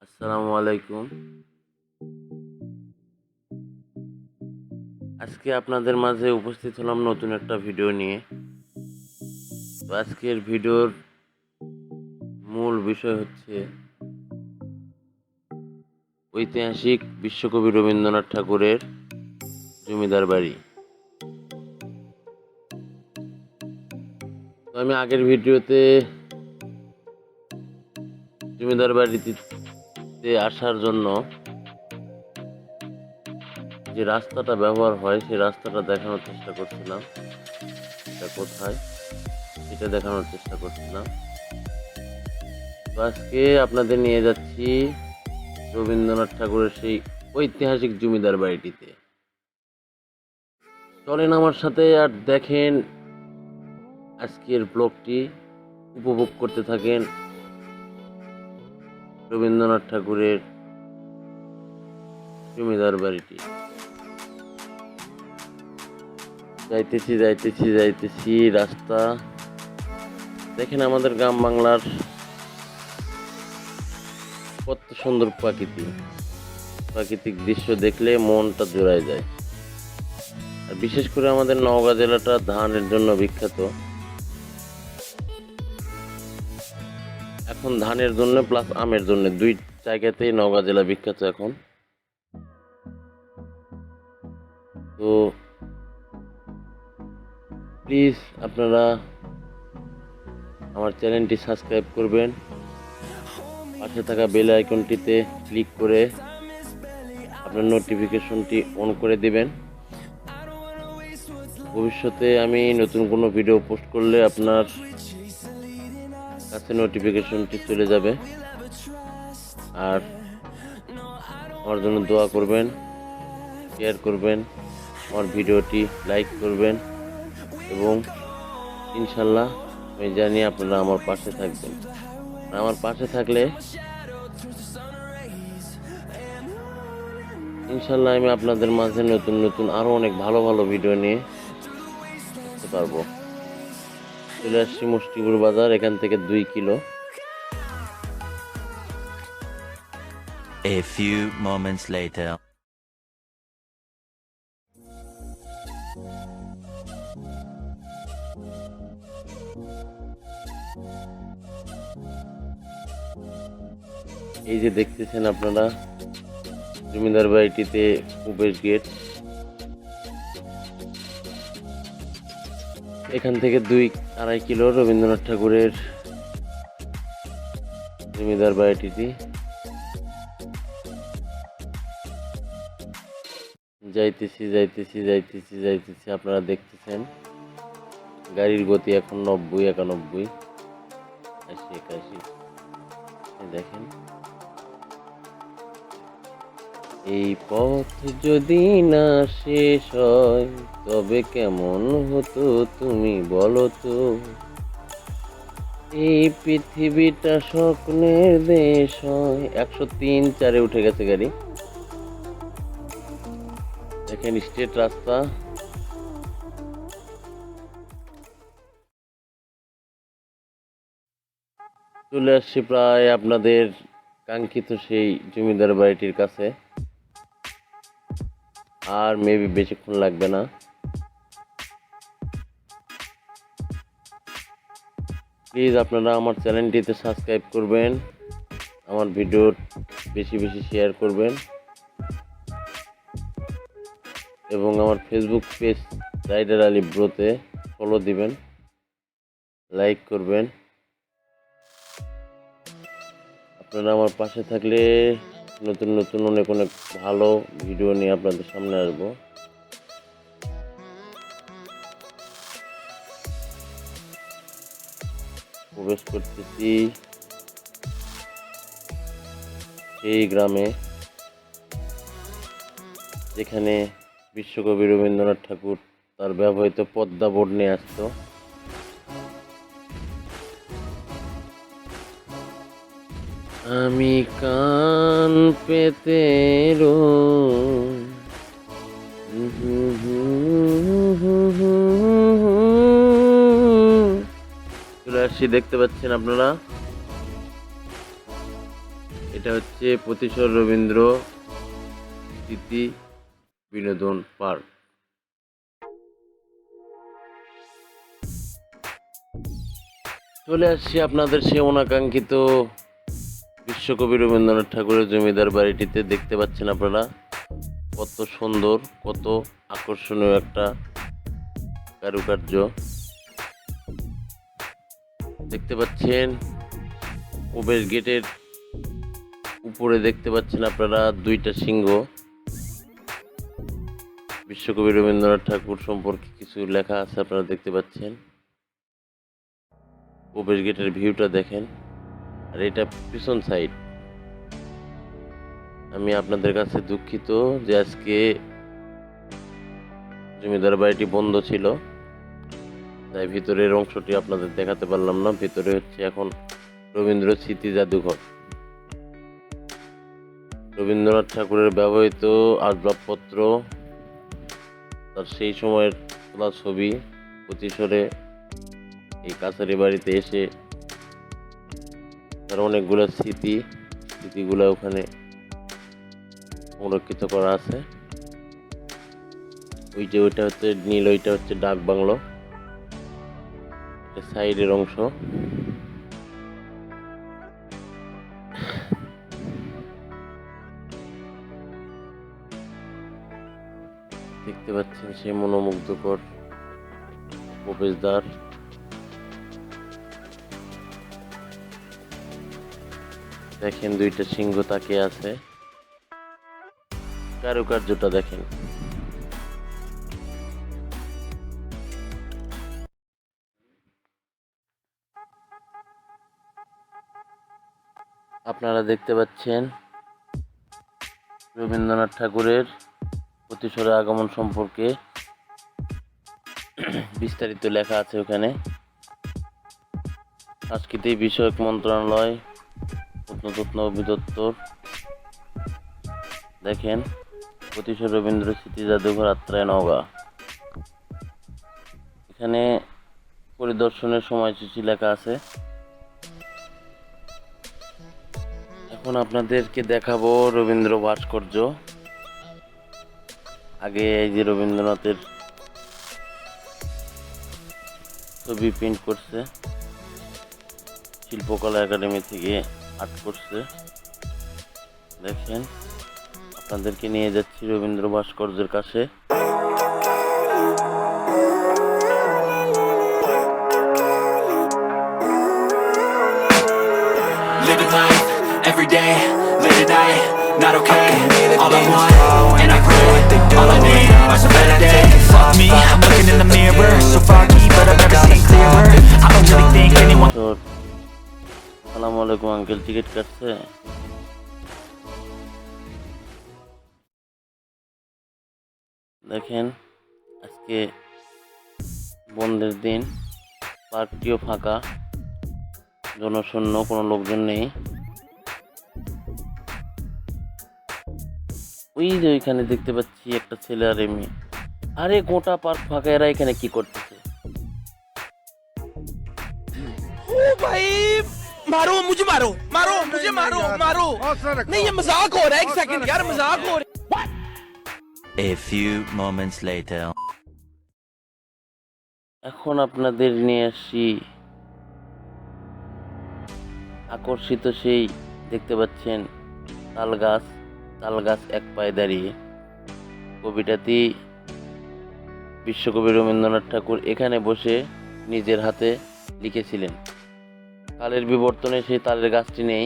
আসসালামু আলাইকুম। আজকে আপনাদের মাঝে উপস্থিত হলাম নতুন একটা ভিডিও নিয়ে। তো আজকের ভিডিওর মূল বিষয় হচ্ছে ঐতিহাসিক বিশ্বকবি রবীন্দ্রনাথ ঠাকুরের জমিদার বাড়ি। তো আমি আগের ভিডিওতে জমিদার বাড়িতে আসার জন্য যে রাস্তাটা ব্যবহার হয় সেই রাস্তাটা দেখানোর চেষ্টা করছিলাম। এটা কোথায় সেটা দেখানোর চেষ্টা করছিলাম। তো আজকে আপনাদের নিয়ে যাচ্ছি রবীন্দ্রনাথ ঠাকুরের সেই ঐতিহাসিক জমিদার বাড়িটিতে। চলেন আমার সাথে আর দেখেন আজকের ব্লগটি, উপভোগ করতে থাকেন রবীন্দ্রনাথ ঠাকুরের জমিদার বাড়িটি। যাইতেছি রাস্তা দেখেন। আমাদের গ্রাম বাংলার কত সুন্দর প্রাকৃতিক দৃশ্য দেখলে মনটা জোড়ায় যায়। আর বিশেষ করে আমাদের নওগাঁ জেলাটা ধানের জন্য বিখ্যাত। এখন ধানের জন্য প্লাস আমের জন্য দুই জায়গাতেই নওগাঁ জেলা বিখ্যাত এখন। তো প্লিজ আপনারা আমার চ্যানেলটি সাবস্ক্রাইব করবেন, পাশে থাকা বেল আইকনটিতে ক্লিক করে আপনার নোটিফিকেশনটি অন করে দিবেন। ভবিষ্যতে আমি নতুন কোনো ভিডিও পোস্ট করলে আপনার কাছে নোটিফিকেশনটি চলে যাবে। আর আমার জন্য দোয়া করবেন, শেয়ার করবেন, আমার ভিডিওটি লাইক করবেন এবং ইনশাল্লাহ আমি জানি আপনারা আমার পাশে থাকবেন। আমার পাশে থাকলে ইনশাল্লাহ আমি আপনাদের মাঝে নতুন আরো অনেক ভালো ভিডিও নিয়ে আসতে পারবো। চলে আসছি মুষ্টিপুর বাজার, এখান থেকে 2 kilo. A few moments later. এই যে দেখতেছেন আপনারা জমিদার বাড়িটিতে প্রবেশ গেট। এখান থেকে 2-2.5 কিলো রবীন্দ্রনাথ ঠাকুরের জমিদার বাড়িটি। যাইতেছি আপনারা দেখতেছেন গাড়ির গতি এখন 90-91, 80-81। দেখেন এই পথ যদি না শেষ হয় তবে কেমন হতো তুমি বলো তো। এই পৃথিবীটা স্বপ্নের দেশ হয়। 103-4 উঠে গেছে গাড়ি। দেখেন স্ট্রেট রাস্তা। চলে আসছি প্রায় আপনাদের কাঙ্ক্ষিত সেই জমিদার বাড়িটির কাছে। আর মেবি বেশিক্ষণ লাগবে না। প্লিজ আপনারা আমার চ্যানেলটিতে সাবস্ক্রাইব করবেন, আমার ভিডিও বেশি শেয়ার করবেন এবং আমার ফেসবুক পেজ রাইডার আলী ব্রোতে ফলো দিবেন, লাইক করবেন। আপনারা আমার পাশে থাকলে নতুন অনেক ভালো ভিডিও নিয়ে আপনাদের সামনে আসবো। প্রবেশ করতেছি এই গ্রামে যেখানে বিশ্বকবি রবীন্দ্রনাথ ঠাকুর তার ব্যবহৃত পদ্মা বোর্ড নিয়ে আসতো। আমি কান পেতে চলে আসছি, দেখতে পাচ্ছেন আপনারা এটা হচ্ছে প্রতিশোর রবীন্দ্র স্মৃতি বিনোদন পার্ক। চলে আসছি আপনাদের সে অনাকাঙ্ক্ষিত বিশ্বকবি রবীন্দ্রনাথ ঠাকুরের জমিদার বাড়িটিতে। দেখতে পাচ্ছেন আপনারা কত সুন্দর, কত আকর্ষণীয় একটা কারুকার্য দেখতে পাচ্ছেন। প্রবেশ গেটের উপরে দেখতে পাচ্ছেন আপনারা দুইটা সিংহ। বিশ্বকবি রবীন্দ্রনাথ ঠাকুর সম্পর্কে কিছু লেখা আছে, আপনারা দেখতে পাচ্ছেন। প্রবেশ গেটের ভিউটা দেখেন, আর এটা পিছন সাইড। আমি আপনাদের কাছে দুঃখিত যে আজকে জমিদার বাড়িটি বন্ধ ছিল, তাই ভিতরের অংশটি আপনাদের দেখাতে পারলাম না। ভিতরে হচ্ছে এখন রবীন্দ্র স্মৃতি জাদুঘর। রবীন্দ্রনাথ ঠাকুরের ব্যবহৃত আসবাবপত্র, তার সেই সময়ের তোলা ছবি, প্রতিশোরে এই কাছারি বাড়িতে এসে তার অনেকগুলো স্মৃতিগুলো ওখানে সংরক্ষিত করা আছে। ওইটা হচ্ছে নীল, ওইটা হচ্ছে ডাক বাংলো, এটা সাইডের অংশ। দেখতে পাচ্ছেন সেই মনোমুগ্ধকর প্রবেশদ্বার। দেখেন দুইটা সিংহ তাকিয়ে আছে, কারুকার্যটা দেখেন। আপনারা দেখতে পাচ্ছেন রবীন্দ্রনাথ ঠাকুরের প্রতিশোরে আগমন সম্পর্কে বিস্তারিত লেখা আছে ওখানে। সাংস্কৃতিক বিষয়ক মন্ত্রণালয়, প্রত্নতত্ত্ব অধিদপ্তর। দেখেন প্রতিশোর রবীন্দ্র স্মৃতি জাদুঘর, আত্রাই, নওগাঁ। এখানে পরিদর্শনের সময়সূচি লেখা আছে। এখন আপনাদেরকে দেখাবো রবীন্দ্র ভাস্কর্য। আগে এই যে রবীন্দ্রনাথের ছবি প্রিন্ট করছে, শিল্পকলা একাডেমি থেকে আর্ট করছে। দেখেন আপনাদেরকে নিয়ে যাচ্ছি রবীন্দ্র ভাস্কর্যের কাছে। Living life, every day, late at night, not okay. All I want, and I pray, all I need are some better days. Fuck me, I'm looking in the mirror, so foggy, but I've never seen clearer. I don't really think anyone. আসসালামু আলাইকুম uncle, ticket কাটছে? দেখেন আজকে বন্ধের দিন, পার্কটিও ফাঁকা, জনশূন্য, কোনো লোকজন নেই। ওই যে ওইখানে দেখতে পাচ্ছি একটা ছেলে আর মেয়ে। আরে গোটা পার্ক ফাঁকা, এরা এখানে কি করতেছে? ओ भाई मारो मुझे, मारो मारो मुझे, मारो मारो। नहीं ये मजाक हो रहा है, एक सेकंड यार, मजाक हो रहा है। A few moments later. এখন আপনাদের নিয়ে আসি আকর্ষিত সেই, দেখতে পাচ্ছেন তাল গাছ এক পায়ে দাঁড়িয়ে। কবিতাটি বিশ্বকবি রবীন্দ্রনাথ ঠাকুর এখানে বসে নিজের হাতে লিখেছিলেন। কালের বিবর্তনে সেই তালের গাছটি নেই,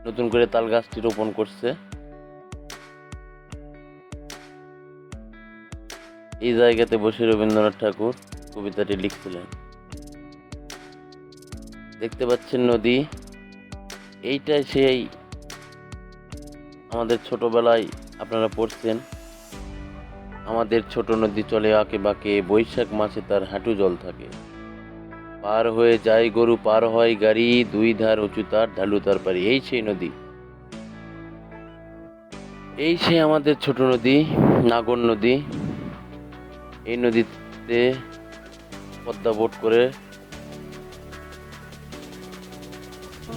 নতুন করে তাল গাছটি রোপণ করছে। এই জায়গাতে বসে রবীন্দ্রনাথ ঠাকুর কবিতাটি লিখছিলেন। দেখতে পাচ্ছেন নদী, এইটাই সেই আমাদের ছোটবেলায় আপনারা পড়ছেন, আমাদের ছোট নদী চলে আঁকে বাঁকে, বৈশাখ মাসে তার হাঁটু জল থাকে। পার হয়ে যায় গরু, পার হয় গাড়ি, দুই ধার উঁচু তার, ঢালু তার পারি। এই সেই নদী, এই সেই আমাদের ছোট নদী, নাগর নদী। এই নদীতে পদ্মা বোট করে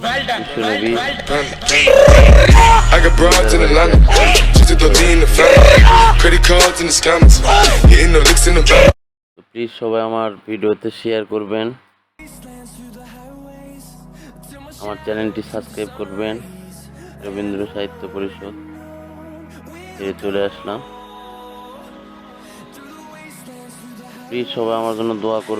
বিশ্বনবী I got broads in Atlanta, just to throw in the family. Credit cards in the scammers, hitting the licks in the back. তো প্লিজ সবাই আমার ভিডিওতে শেয়ার করবেন, আমার চ্যানেলটি সাবস্ক্রাইব করবেন। রবীন্দ্র সাহিত্য পরিষদ থেকে চলে আসলাম। প্লিজ সবাই আমার জন্য দোয়া করবেন।